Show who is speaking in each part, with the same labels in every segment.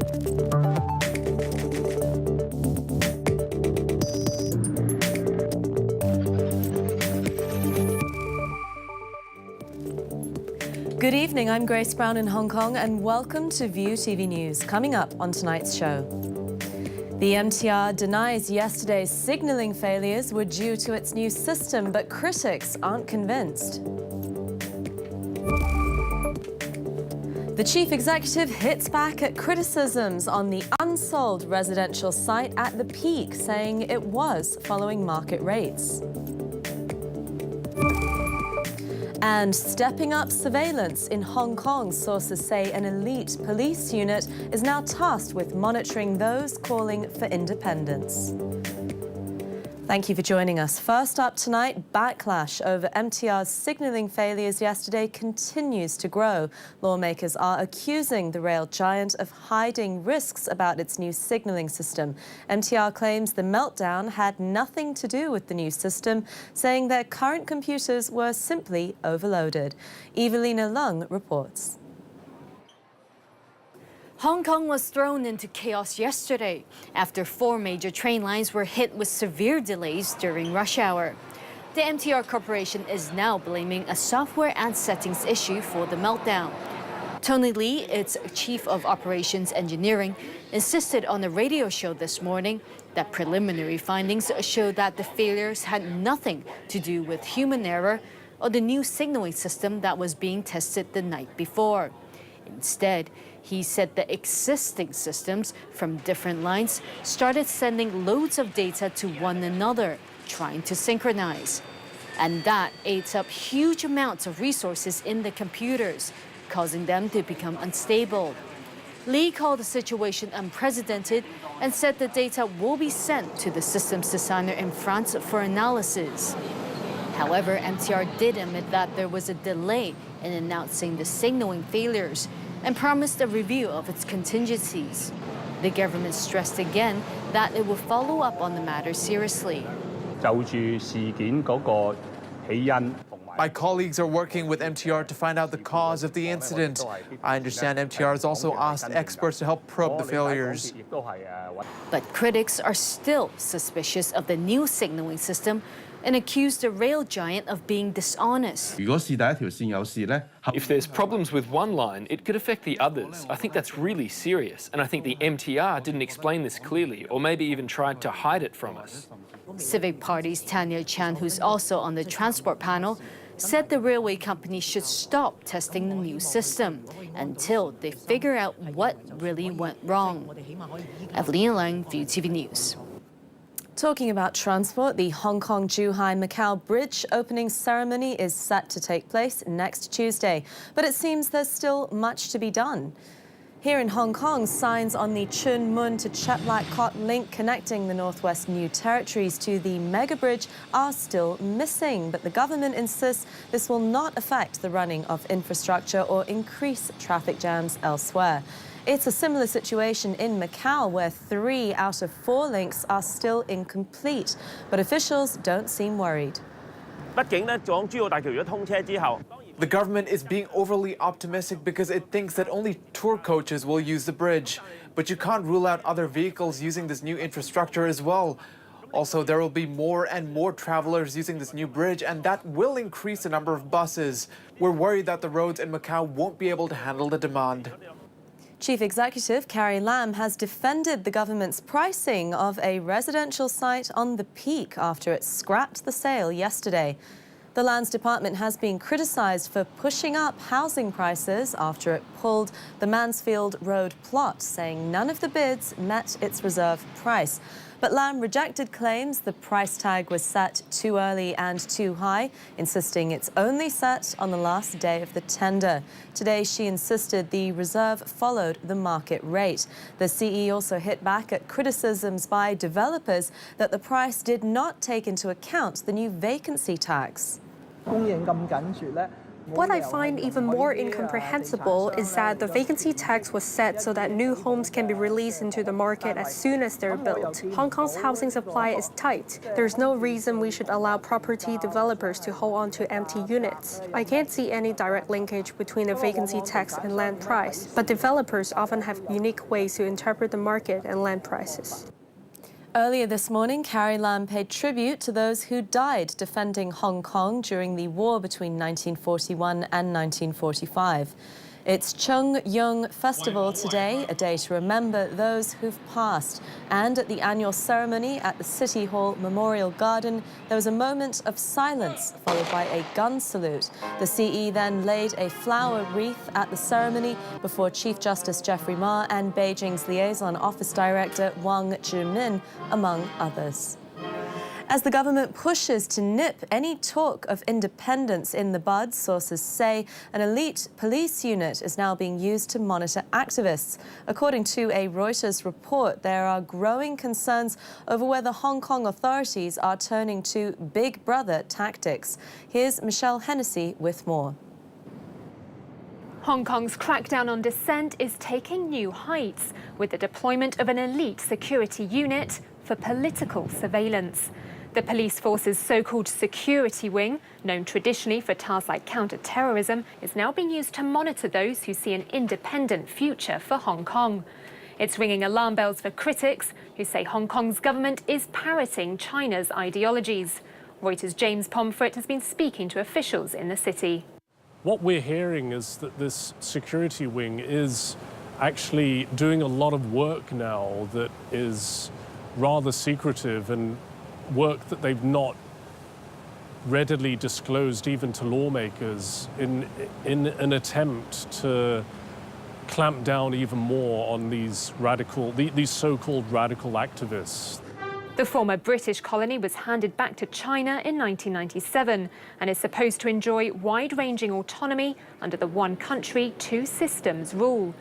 Speaker 1: Good evening, I'm Grace Brown in Hong Kong and welcome to View TV News. Coming up on tonight's show. The MTR denies yesterday's signalling failures were due to its new system, but critics aren't convinced. The chief executive hits back at criticisms on the unsold residential site at the Peak, saying it was following market rates. And stepping up surveillance in Hong Kong, sources say an elite police unit is now tasked with monitoring those calling for independence. Thank you for joining us. First up tonight, backlash over MTR's signalling failures yesterday continues to grow. Lawmakers are accusing the rail giant of hiding risks about its new signalling system. MTR claims the meltdown had nothing to do with the new system, saying their current computers were simply overloaded. Evelina Lung reports.
Speaker 2: Hong Kong was thrown into chaos yesterday after 4 major train lines were hit with severe delays during rush hour. The MTR Corporation is now blaming a software and settings issue for the meltdown. Tony Lee, its Chief of Operations Engineering, insisted on a radio show this morning that preliminary findings show that the failures had nothing to do with human error or the new signaling system that was being tested the night before. Instead, he said the existing systems from different lines started sending loads of data to one another, trying to synchronize. And that ate up huge amounts of resources in the computers, causing them to become unstable. Lee called the situation unprecedented and said the data will be sent to the systems designer in France for analysis. However, MTR did admit that there was a delay in announcing the signaling failures and promised a review of its contingencies. The government stressed again that it will follow up on the matter seriously.
Speaker 3: My colleagues are working with MTR to find out the cause of the incident. I understand MTR has also asked experts to help probe the failures.
Speaker 2: But critics are still suspicious of the new signaling system and accuse the rail giant of being dishonest.
Speaker 4: If there's problems with one line, it could affect the others. I think that's really serious, and I think the MTR didn't explain this clearly, or maybe even tried to hide it from us.
Speaker 2: Civic Party's Tanya Chan, who's also on the transport panel, said the railway company should stop testing the new system until they figure out what really went wrong. Evelyn Lang, View TV News.
Speaker 1: Talking about transport, the Hong Kong-Zhuhai-Macau Bridge opening ceremony is set to take place next Tuesday, but it seems there's still much to be done. Here in Hong Kong, signs on the Chun Mun to Chek Lap Kok link connecting the Northwest New Territories to the mega bridge are still missing, but the government insists this will not affect the running of infrastructure or increase traffic jams elsewhere. It's a similar situation in Macau, where 3 out of 4 links are still incomplete, but officials don't seem worried.
Speaker 3: The government is being overly optimistic because it thinks that only tour coaches will use the bridge. But you can't rule out other vehicles using this new infrastructure as well. Also, there will be more and more travelers using this new bridge, and that will increase the number of buses. We're worried that the roads in Macau won't be able to handle the demand.
Speaker 1: Chief Executive Carrie Lam has defended the government's pricing of a residential site on the Peak after it scrapped the sale yesterday. The Lands Department has been criticised for pushing up housing prices after it pulled the Mansfield Road plot, saying none of the bids met its reserve price. But Lam rejected claims the price tag was set too early and too high, insisting it's only set on the last day of the tender. Today, she insisted the reserve followed the market rate. The CE also hit back at criticisms by developers that the price did not take into account the new vacancy tax.
Speaker 5: What I find even more incomprehensible is that the vacancy tax was set so that new homes can be released into the market as soon as they're built. Hong Kong's housing supply is tight. There's no reason we should allow property developers to hold on to empty units. I can't see any direct linkage between the vacancy tax and land price, but developers often have unique ways to interpret the market and land prices.
Speaker 1: Earlier this morning, Carrie Lam paid tribute to those who died defending Hong Kong during the war between 1941 and 1945. It's Chung Yung Festival today, a day to remember those who've passed. And at the annual ceremony at the City Hall Memorial Garden, there was a moment of silence followed by a gun salute. The CE then laid a flower wreath at the ceremony before Chief Justice Geoffrey Ma and Beijing's Liaison Office Director Wang Zhimin, among others. As the government pushes to nip any talk of independence in the bud, sources say an elite police unit is now being used to monitor activists. According to a Reuters report, there are growing concerns over whether Hong Kong authorities are turning to Big Brother tactics. Here's Michelle Hennessy with more.
Speaker 6: Hong Kong's crackdown on dissent is taking new heights with the deployment of an elite security unit for political surveillance. The police force's so-called security wing, known traditionally for tasks like counter-terrorism, is now being used to monitor those who see an independent future for Hong Kong. It's ringing alarm bells for critics who say Hong Kong's government is parroting China's ideologies. Reuters' James Pomfret has been speaking to officials in the city.
Speaker 7: What we're hearing is that this security wing is actually doing a lot of work now that is rather secretive and work that they've not readily disclosed even to lawmakers in an attempt to clamp down even more on these so-called radical activists.
Speaker 6: The former British colony was handed back to China in 1997 and is supposed to enjoy wide-ranging autonomy under the one country, two systems rule.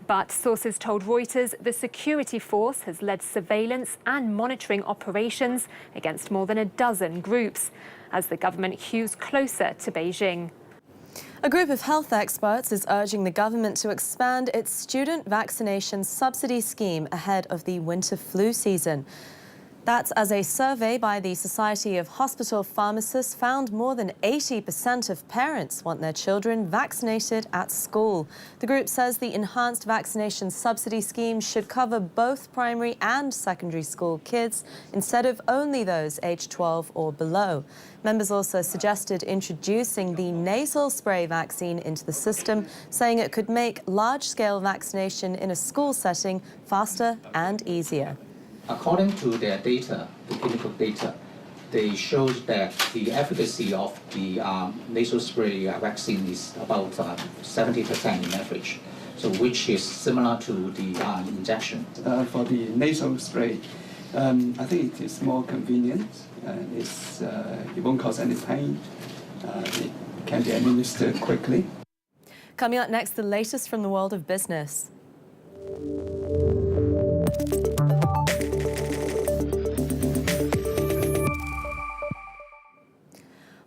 Speaker 6: But sources told Reuters the security force has led surveillance and monitoring operations against more than a dozen groups as the government hews closer to Beijing.
Speaker 1: A group of health experts is urging the government to expand its student vaccination subsidy scheme ahead of the winter flu season. That's as a survey by the Society of Hospital Pharmacists found more than 80% of parents want their children vaccinated at school. The group says the enhanced vaccination subsidy scheme should cover both primary and secondary school kids instead of only those aged 12 or below. Members also suggested introducing the nasal spray vaccine into the system, saying it could make large-scale vaccination in a school setting faster and easier.
Speaker 8: According to their data, the clinical data, they show that the efficacy of the nasal spray vaccine is about 70% in average, so which is similar to the injection.
Speaker 9: For the nasal spray, I think it is more convenient. It won't cause any pain. It can be administered quickly.
Speaker 1: Coming up next, the latest from the world of business.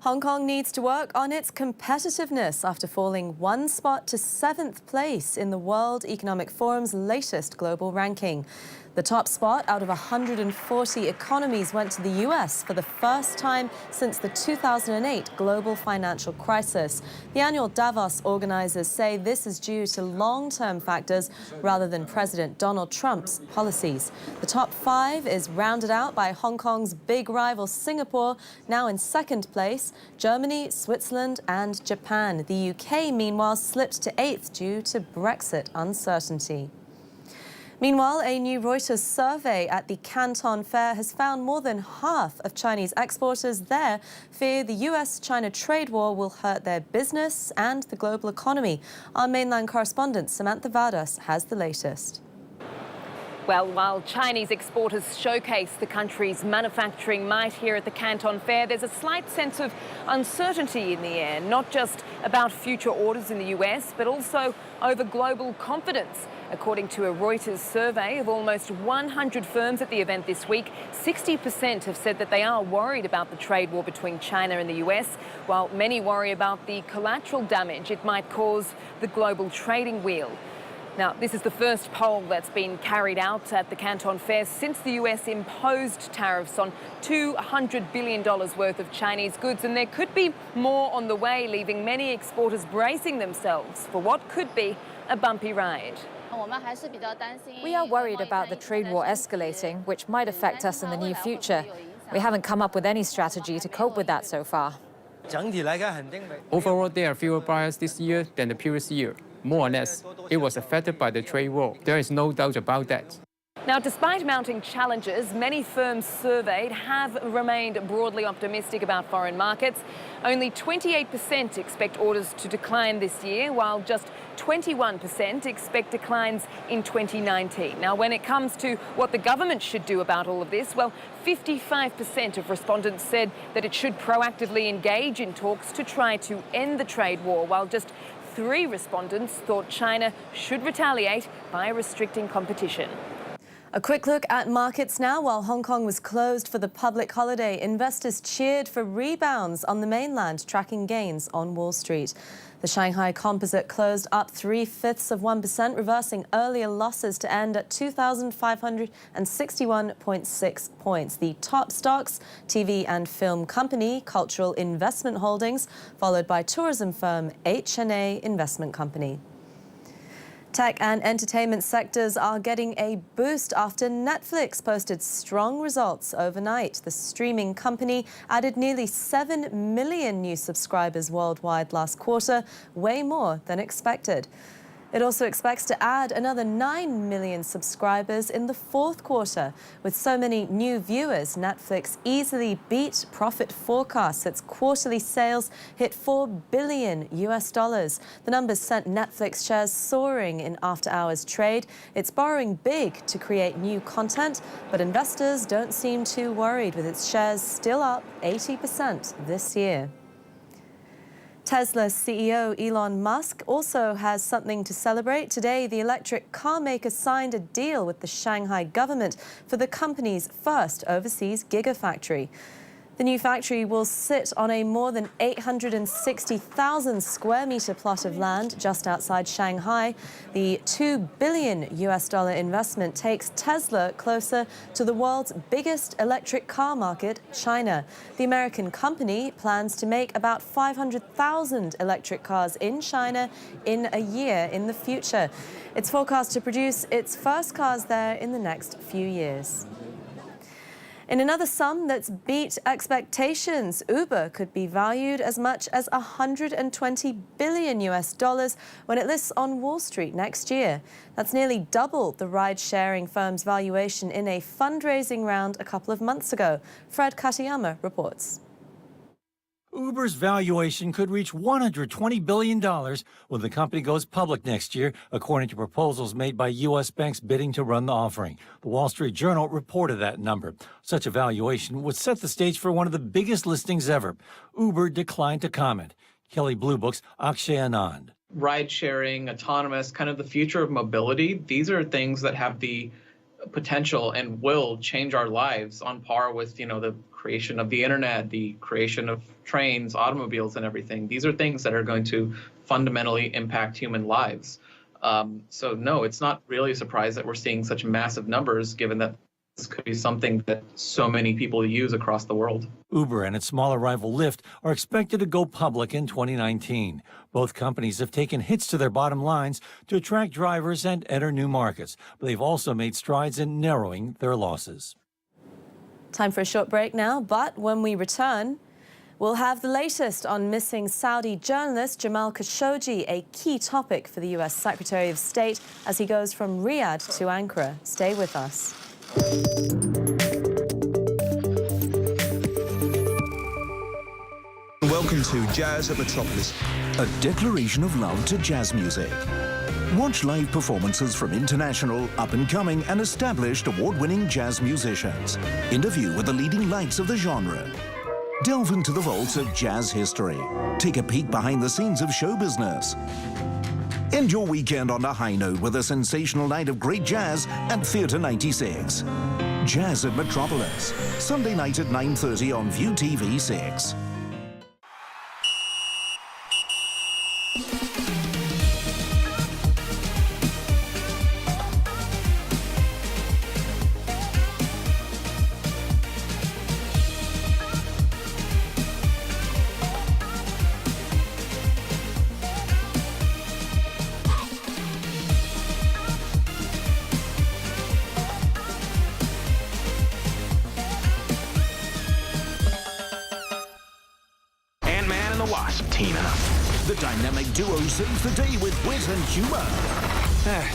Speaker 1: Hong Kong needs to work on its competitiveness after falling one spot to 7th place in the World Economic Forum's latest global ranking. The top spot out of 140 economies went to the US for the first time since the 2008 global financial crisis. The annual Davos organizers say this is due to long-term factors rather than President Donald Trump's policies. The top 5 is rounded out by Hong Kong's big rival Singapore, now in 2nd place, Germany, Switzerland and Japan. The UK, meanwhile, slipped to 8th due to Brexit uncertainty. Meanwhile, a new Reuters survey at the Canton Fair has found more than half of Chinese exporters there fear the US-China trade war will hurt their business and the global economy. Our mainland correspondent Samantha Vardas has the latest.
Speaker 10: Well, while Chinese exporters showcase the country's manufacturing might here at the Canton Fair, there's a slight sense of uncertainty in the air, not just about future orders in the US, but also over global confidence. According to a Reuters survey of almost 100 firms at the event this week, 60% have said that they are worried about the trade war between China and the US, while many worry about the collateral damage it might cause the global trading wheel. Now, this is the first poll that's been carried out at the Canton Fair since the US imposed tariffs on $200 billion worth of Chinese goods, and there could be more on the way, leaving many exporters bracing themselves for what could be a bumpy ride.
Speaker 11: We are worried about the trade war escalating, which might affect us in the near future. We haven't come up with any strategy to cope with that so far.
Speaker 12: Overall, there are fewer buyers this year than the previous year. More or less, it was affected by the trade war. There is no doubt about that.
Speaker 10: Now, despite mounting challenges, many firms surveyed have remained broadly optimistic about foreign markets. Only 28% expect orders to decline this year, while just 21% expect declines in 2019. Now, when it comes to what the government should do about all of this, well, 55% of respondents said that it should proactively engage in talks to try to end the trade war, while just 3 respondents thought China should retaliate by restricting competition.
Speaker 1: A quick look at markets now. While Hong Kong was closed for the public holiday, investors cheered for rebounds on the mainland, tracking gains on Wall Street. The Shanghai Composite closed up 0.3%, reversing earlier losses to end at 2,561.6 points. The top stocks: TV and film company Cultural Investment Holdings, followed by tourism firm H&A Investment Company. Tech and entertainment sectors are getting a boost after Netflix posted strong results overnight. The streaming company added nearly 7 million new subscribers worldwide last quarter, way more than expected. It also expects to add another 9 million subscribers in the fourth quarter. With so many new viewers, Netflix easily beat profit forecasts. Its quarterly sales hit $4 billion. The numbers sent Netflix shares soaring in after-hours trade. It's borrowing big to create new content, but investors don't seem too worried, with its shares still up 80% this year. Tesla's CEO Elon Musk also has something to celebrate. Today, the electric car maker signed a deal with the Shanghai government for the company's first overseas gigafactory. The new factory will sit on a more than 860,000 square meter plot of land just outside Shanghai. The $2 billion investment takes Tesla closer to the world's biggest electric car market, China. The American company plans to make about 500,000 electric cars in China in a year in the future. It's forecast to produce its first cars there in the next few years. In another sum that's beat expectations, Uber could be valued as much as $120 billion when it lists on Wall Street next year. That's nearly double the ride-sharing firm's valuation in a fundraising round a couple of months ago. Fred Katayama reports.
Speaker 13: Uber's valuation could reach $120 billion when the company goes public next year, according to proposals made by U.S. banks bidding to run the offering. The Wall Street Journal reported that number. Such a valuation would set the stage for one of the biggest listings ever. Uber declined to comment. Kelly Blue Book's Akshay Anand.
Speaker 14: Ride-sharing, autonomous, kind of the future of mobility, these are things that have the potential and will change our lives on par with, the creation of the internet, the creation of trains, automobiles, and everything. These are things that are going to fundamentally impact human lives. So no, it's not really a surprise that we're seeing such massive numbers, given that this could be something that so many people use across the world.
Speaker 13: Uber and its smaller rival Lyft are expected to go public in 2019. Both companies have taken hits to their bottom lines to attract drivers and enter new markets, but they've also made strides in narrowing their losses.
Speaker 1: Time for a short break now, but when we return, we'll have the latest on missing Saudi journalist Jamal Khashoggi, a key topic for the U.S. Secretary of State as he goes from Riyadh to Ankara. Stay with us.
Speaker 15: Welcome to Jazz at Metropolis, a declaration of love to jazz music. Watch live performances from international, up-and-coming and established award-winning jazz musicians. Interview with the leading lights of the genre. Delve into the vaults of jazz history. Take a peek behind the scenes of show business. End your weekend on a high note with a sensational night of great jazz at Theatre 96. Jazz at Metropolis, Sunday night at 9:30 on View TV 6. The dynamic duo saves the day with wit and humor.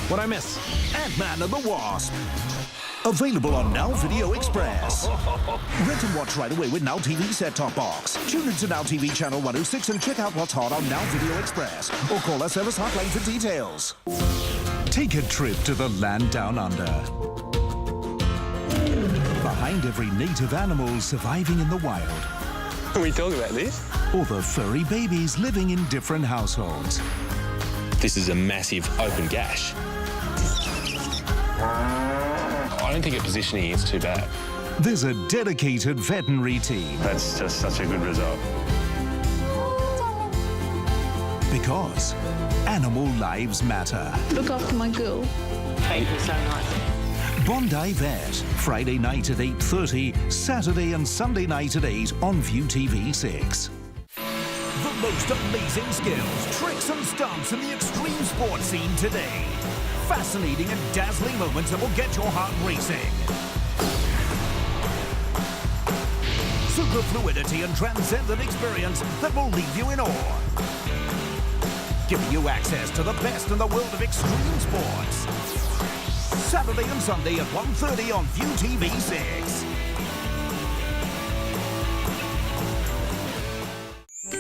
Speaker 16: What'd I miss?
Speaker 15: Ant-Man and the Wasp. Available on Now Video Express. Rent and watch right away with Now TV set-top box. Tune into Now TV channel 106 and check out what's hot on Now Video Express. Or call our service hotline for details. Take a trip to the land down under. Behind every native animal surviving in the wild.
Speaker 16: Can we talk about this?
Speaker 15: Or the furry babies living in different households.
Speaker 16: This is a massive open gash. I don't think a positioning is too bad.
Speaker 15: There's a dedicated veterinary team.
Speaker 16: That's just such a good result.
Speaker 15: Because animal lives matter.
Speaker 17: Look after my girl.
Speaker 16: Thank you so much.
Speaker 15: Bondi Vet, Friday night at 8:30, Saturday and Sunday night at 8 on View TV 6. The most amazing skills, tricks and stunts in the extreme sports scene today. Fascinating and dazzling moments that will get your heart racing. Super fluidity and transcendent experience that will leave you in awe. Giving you access to the best in the world of extreme sports. Saturday and Sunday at 1:30 on View TV 6.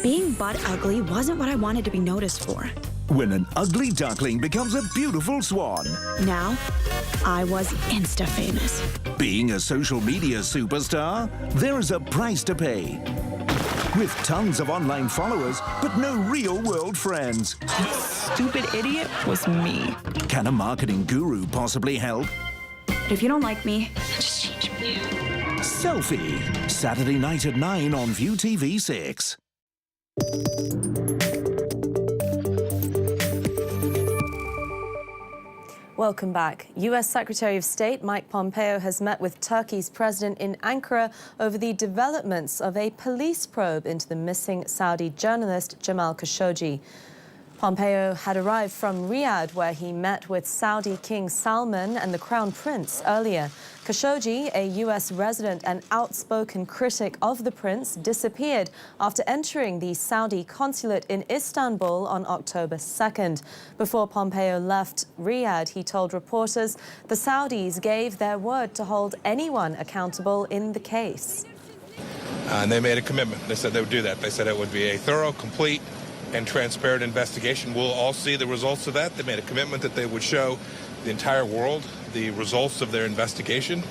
Speaker 18: Being butt ugly wasn't what I wanted to be noticed for.
Speaker 15: When an ugly duckling becomes a beautiful swan.
Speaker 18: Now, I was Insta-famous.
Speaker 15: Being a social media superstar, there is a price to pay. With tons of online followers, but no real-world friends.
Speaker 17: Stupid idiot was me.
Speaker 15: Can a marketing guru possibly help?
Speaker 18: But if you don't like me, just change me.
Speaker 15: Selfie, Saturday night at 9 on View TV 6.
Speaker 1: Welcome back. U.S. Secretary of State Mike Pompeo has met with Turkey's president in Ankara over the developments of a police probe into the missing Saudi journalist Jamal Khashoggi. Pompeo had arrived from Riyadh, where he met with Saudi King Salman and the Crown Prince earlier. Khashoggi, a U.S. resident and outspoken critic of the prince, disappeared after entering the Saudi consulate in Istanbul on October 2nd. Before Pompeo left Riyadh, he told reporters the Saudis gave their word to hold anyone accountable in the case.
Speaker 19: And they made a commitment. They said they would do that. They said it would be a thorough, complete, and transparent investigation. We'll all see the results of that. They made a commitment that they would show the entire world the results of their investigation.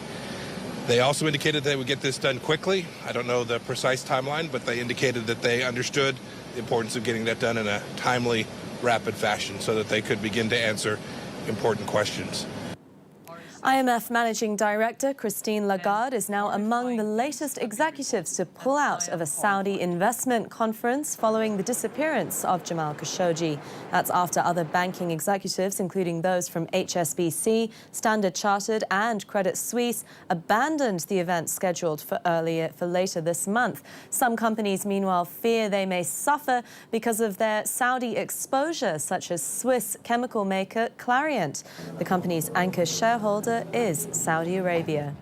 Speaker 19: They also indicated they would get this done quickly. I don't know the precise timeline, but they indicated that they understood the importance of getting that done in a timely, rapid fashion so that they could begin to answer important questions.
Speaker 1: IMF Managing Director Christine Lagarde is now among the latest executives to pull out of a Saudi investment conference following the disappearance of Jamal Khashoggi. That's after other banking executives, including those from HSBC, Standard Chartered and Credit Suisse, abandoned the event scheduled for later this month. Some companies, meanwhile, fear they may suffer because of their Saudi exposure, such as Swiss chemical maker Clariant. The company's anchor shareholder is Saudi Arabia.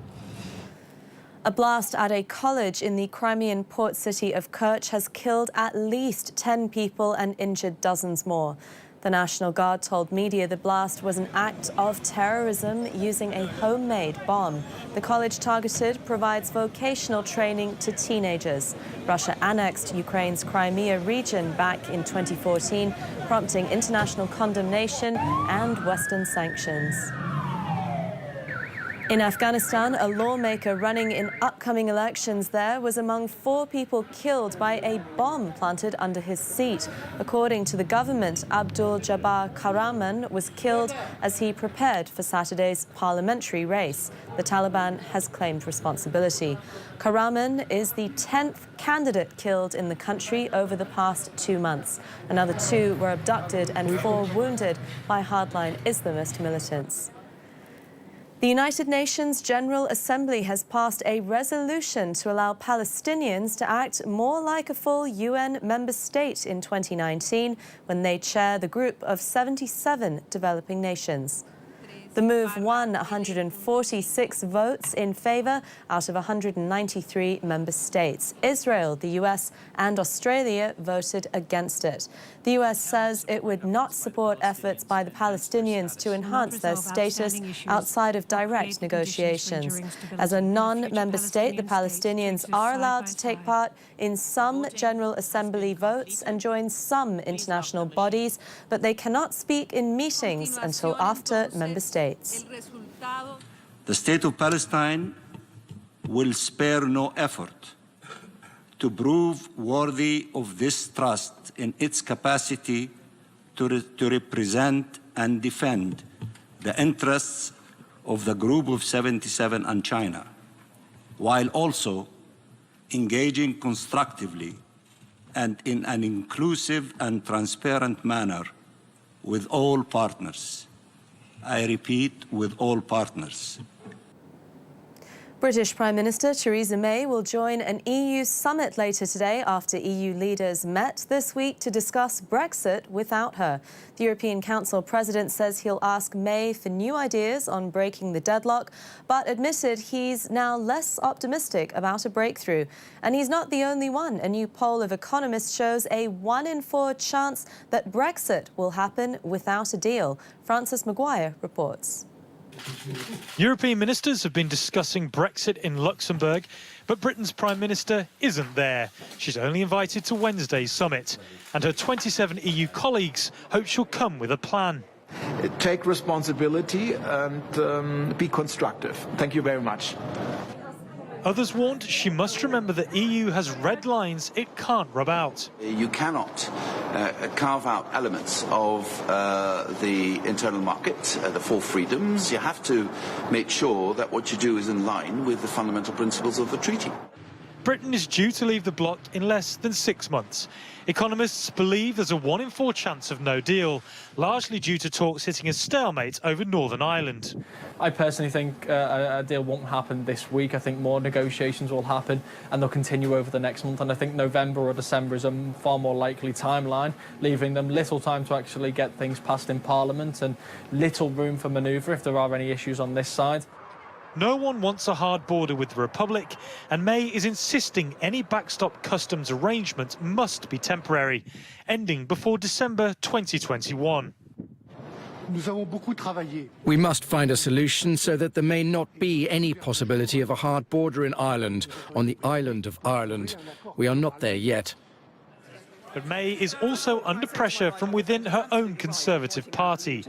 Speaker 1: A blast at a college in the Crimean port city of Kerch has killed at least 10 people and injured dozens more. The National Guard told media the blast was an act of terrorism using a homemade bomb. The college targeted provides vocational training to teenagers. Russia annexed Ukraine's Crimea region back in 2014, prompting international condemnation and Western sanctions. In Afghanistan, a lawmaker running in upcoming elections there was among 4 people killed by a bomb planted under his seat. According to the government, Abdul Jabbar Karaman was killed as he prepared for Saturday's parliamentary race. The Taliban has claimed responsibility. Karaman is the 10th candidate killed in the country over the past 2 months. Another 2 were abducted and 4 wounded by hardline Islamist militants. The United Nations General Assembly has passed a resolution to allow Palestinians to act more like a full UN member state in 2019 when they chair the group of 77 developing nations. The move won 146 votes in favour out of 193 member states. Israel, the US and Australia voted against it. The US says it would not support efforts by the Palestinians to enhance their status outside of direct negotiations. As a non-member state, the Palestinians are allowed to take part in some General Assembly votes and join some international bodies, but they cannot speak in meetings until after member states.
Speaker 20: The State of Palestine will spare no effort to prove worthy of this trust in its capacity to represent and defend the interests of the Group of 77 and China, while also engaging constructively and in an inclusive and transparent manner with all partners. I repeat, with all partners.
Speaker 1: British Prime Minister Theresa May will join an EU summit later today after EU leaders met this week to discuss Brexit without her. The European Council President says he'll ask May for new ideas on breaking the deadlock, but admitted he's now less optimistic about a breakthrough. And he's not the only one. A new poll of economists shows a 1 in 4 chance that Brexit will happen without a deal. Francis Maguire reports.
Speaker 21: European ministers have been discussing Brexit in Luxembourg, but Britain's Prime Minister isn't there. She's only invited to Wednesday's summit, and her 27 EU colleagues hope she'll come with a plan.
Speaker 22: Take responsibility and be constructive. Thank you very much.
Speaker 21: Others warned she must remember the EU has red lines it can't rub out.
Speaker 23: You cannot carve out elements of the internal market, the 4 freedoms. You have to make sure that what you do is in line with the fundamental principles of the treaty.
Speaker 21: Britain is due to leave the bloc in less than 6 months. Economists believe there's a 1 in 4 chance of no deal, largely due to talks hitting a stalemate over Northern Ireland.
Speaker 24: I personally think a deal won't happen this week. I think more negotiations will happen and they'll continue over the next month. And I think November or December is a far more likely timeline, leaving them little time to actually get things passed in Parliament and little room for manoeuvre if there are any issues on this side.
Speaker 21: No one wants a hard border with the Republic, and May is insisting any backstop customs arrangement must be temporary, ending before December 2021.
Speaker 25: We must find a solution so that there may not be any possibility of a hard border in Ireland, on the island of Ireland. We are not there yet.
Speaker 21: But May is also under pressure from within her own Conservative Party.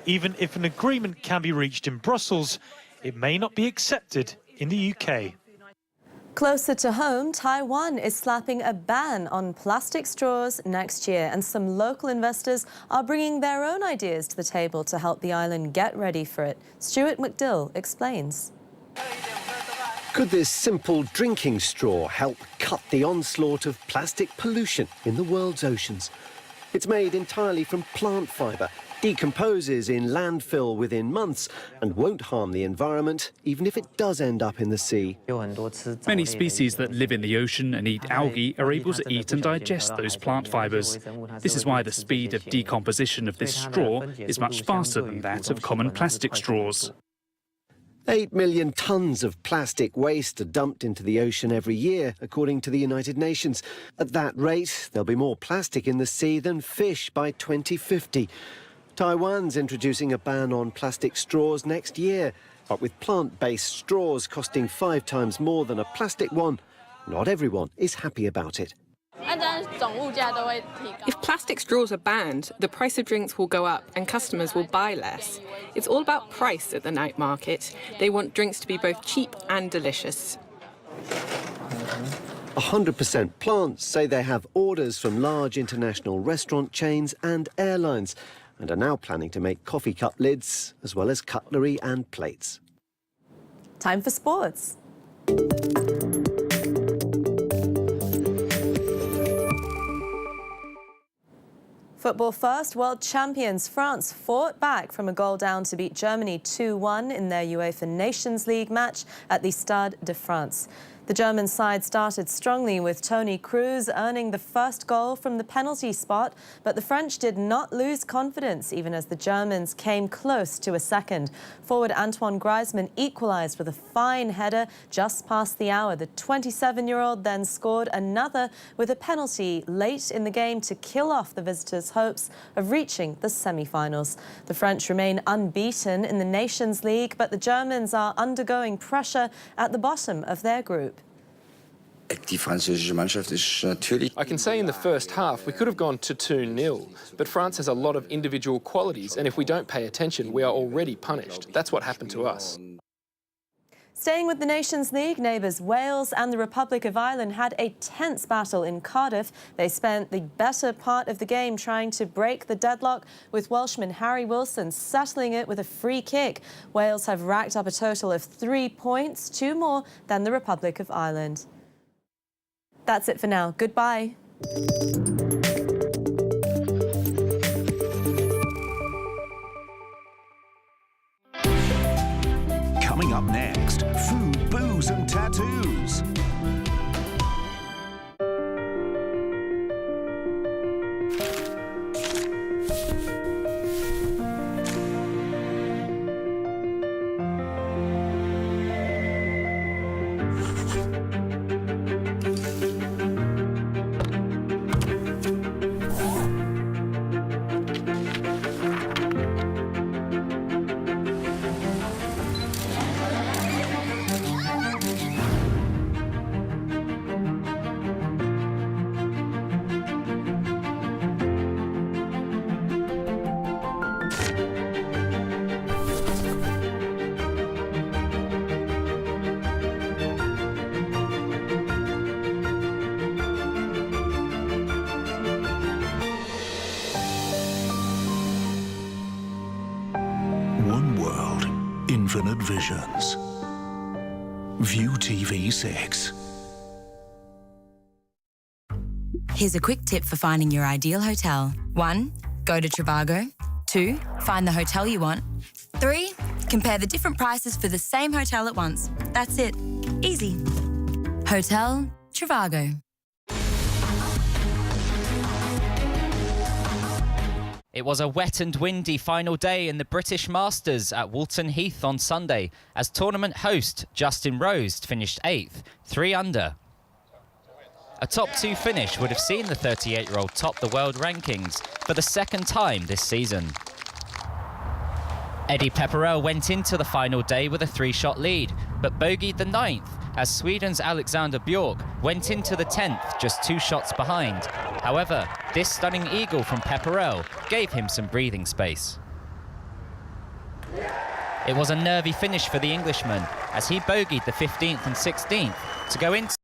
Speaker 21: Even if an agreement can be reached in Brussels, it may not be accepted in the UK.
Speaker 1: Closer to home, Taiwan is slapping a ban on plastic straws next year, and some local investors are bringing their own ideas to the table to help the island get ready for it. Stuart McDill explains.
Speaker 26: Could this simple drinking straw help cut the onslaught of plastic pollution in the world's oceans? It's made entirely from plant fibre, decomposes in landfill within months and won't harm the environment, even if it does end up in the sea.
Speaker 27: Many species that live in the ocean and eat algae are able to eat and digest those plant fibres. This is why the speed of decomposition of this straw is much faster than that of common plastic straws.
Speaker 26: 8 million tonnes of plastic waste are dumped into the ocean every year, according to the United Nations. At that rate, there'll be more plastic in the sea than fish by 2050. Taiwan's introducing a ban on plastic straws next year, but with plant-based straws costing 5 times more than a plastic one, not everyone is happy about it.
Speaker 2: If plastic straws are banned, the price of drinks will go up and customers will buy less. It's all about price at the night market. They want drinks to be both cheap and delicious.
Speaker 26: 100% plants say they have orders from large international restaurant chains and airlines and are now planning to make coffee cup lids as well as cutlery and plates.
Speaker 1: Time for sports. Football first, world champions France fought back from a goal down to beat Germany 2-1 in their UEFA Nations League match at the Stade de France. The German side started strongly with Toni Kroos earning the first goal from the penalty spot, but the French did not lose confidence even as the Germans came close to a second. Forward Antoine Griezmann equalised with a fine header just past the hour. The 27-year-old then scored another with a penalty late in the game to kill off the visitors' hopes of reaching the semi-finals. The French remain unbeaten in the Nations League, but the Germans are undergoing pressure at the bottom of their group.
Speaker 3: I can say in the first half we could have gone to 2-0, but France has a lot of individual qualities, and if we don't pay attention, we are already punished. That's what happened to us.
Speaker 1: Staying with the Nations League, neighbours Wales and the Republic of Ireland had a tense battle in Cardiff. They spent the better part of the game trying to break the deadlock, with Welshman Harry Wilson settling it with a free kick. Wales have racked up a total of 3 points, 2 more than the Republic of Ireland. That's it for now. Goodbye.
Speaker 15: Coming up next, food, booze and tattoos. Infinite visions. View TV 6.
Speaker 4: Here's a quick tip for finding your ideal hotel. 1. Go to Trivago. 2. Find the hotel you want. 3. Compare the different prices for the same hotel at once. That's it. Easy. Hotel Trivago.
Speaker 5: It was a wet and windy final day in the British Masters at Walton Heath on Sunday, as tournament host Justin Rose finished 8th, 3 under. A top 2 finish would have seen the 38-year-old top the world rankings for the second time this season. Eddie Pepperell went into the final day with a 3-shot lead, but bogeyed the 9th as Sweden's Alexander Björk went into the 10th just 2 shots behind. However, this stunning eagle from Pepperell gave him some breathing space. It was a nervy finish for the Englishman as he bogeyed the 15th and 16th to go into